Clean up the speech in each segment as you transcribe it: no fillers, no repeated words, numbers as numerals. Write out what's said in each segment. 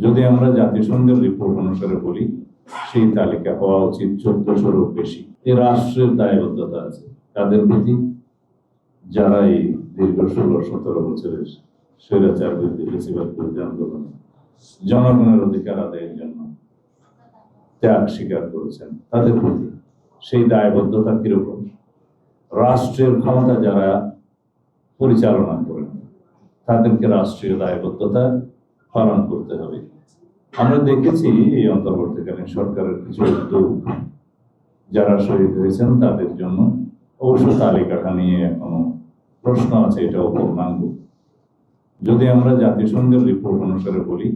যদি আমরা জাতিসংঘের রিপোর্ট অনুসারে বলি, সেই তালিকা হওয়া উচিত 1400-ও বেশি। এই রাষ্ট্রের দায়বদ্ধতা আছে তাদের প্রতি, যারা এই দীর্ঘ 16-17 বছরের স্বৈরাচার বিরোধী ফেসিবাদ বিরোধী আন্দোলনে জনগণের অধিকার আদায়ের জন্য ত্যাগ স্বীকার করেছেন, তাদের প্রতি সেই দায়বদ্ধতা কিরকম। রাষ্ট্রের ক্ষমতা যারা পরিচালনা করেন তাদেরকে রাষ্ট্রীয় দায়বদ্ধতা পালন করতে হবে। আমরা দেখেছি এই অন্তর্বর্তীকালীন সরকারের কিছু উদ্যোগ, যারা শহীদ হয়েছেন তাদের জন্য অবশ্য তালিকাটা নিয়ে এখনো প্রশ্ন আছে, এটাও পূর্ণাঙ্গ। যদি আমরা জাতিসংঘের রিপোর্ট অনুসারে বলি,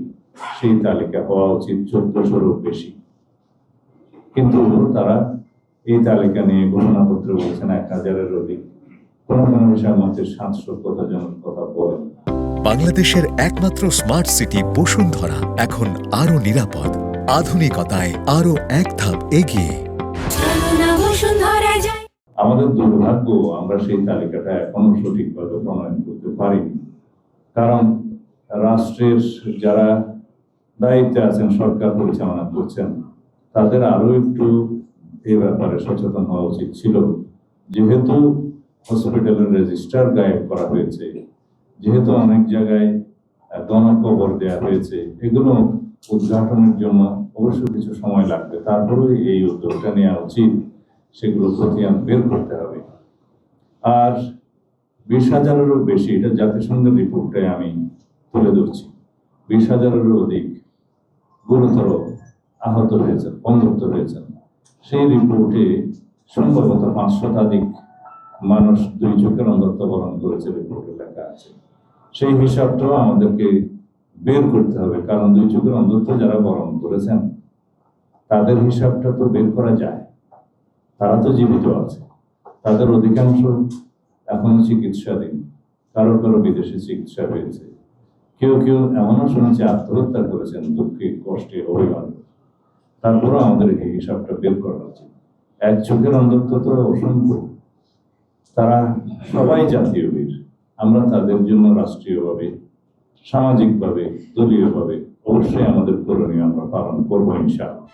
সেই তালিকা হওয়া উচিত 1400-ও বেশি। কিন্তু তারা এই তালিকা নিয়ে ঘোষণাপত্রে বলছেন 1000-এর অধিক। কোন কোন বিষয়ের মধ্যে 700 জনের কথা বলেন। বাংলাদেশের একমাত্র স্মার্ট সিটি বসুন্ধরা এখন আরো নিরাপদ, আধুনিকতায় আরো এক ধাপ এগিয়ে। আমাদের দুর্ভাগ্য, আমরা সেই তালিকাটা এখনো সঠিকভাবে প্রণয়ন করতে পারিনি। কারণ রাষ্ট্রের যারা দায়িত্বে আছেন, সরকার পরিচালনা করছেন, তাদের আরো একটু এ ব্যাপারে সচেতন হওয়া উচিত ছিল। যেহেতু হসপিটালের রেজিস্টার গায়েব করা হয়েছে, যেহেতু অনেক জায়গায় গণকবর দেওয়া হয়েছে, এগুলো উদ্ঘাটনের জন্য অবশ্য কিছু সময় লাগবে। তারপরে এই উদ্যোগটা নেওয়া উচিত, সেগুলো খতিয়ান বের করতে হবে। আর 20,000-এরও বেশি, এটা জাতিসংঘের রিপোর্টে আমি তুলে ধরছি, 20,000-এরও অধিক গুরুতর আহত হয়েছেন, বন্ধুত্ব হয়েছেন। সেই রিপোর্টে সম্ভবত 5 শতাধিক মানুষ 2 চোখের অন্ধত্ব বরণ করেছে, রিপোর্টে লেখা আছে। সেই হিসাবটাও আমাদেরকে বের করতে হবে, কারণ 2 চোখের অন্ধত্ব যারা বরণ করেছেন তাদের হিসাবটা তো বের করা যায়। তারা তো জীবিত আছে, তাদের অধিকাংশ এখনো চিকিৎসাধীন, কারো কারো বিদেশে চিকিৎসা পেয়েছে, কেউ কেউ এমনও শুনেছে আত্মহত্যা করেছেন দুঃখে কষ্টে অভিমানে। তারপরেও আমাদের এই হিসাবটা বের করা উচিত। 1 চোখের অন্ধত্ব তো অসংখ্য, তারা সবাই জাতীয় বীর। আমরা তাদের জন্য রাষ্ট্রীয়ভাবে, সামাজিকভাবে, দলীয়ভাবে অবশ্যই আমাদের করণীয় আমরা পালন করবো ইনশাআল্লাহ।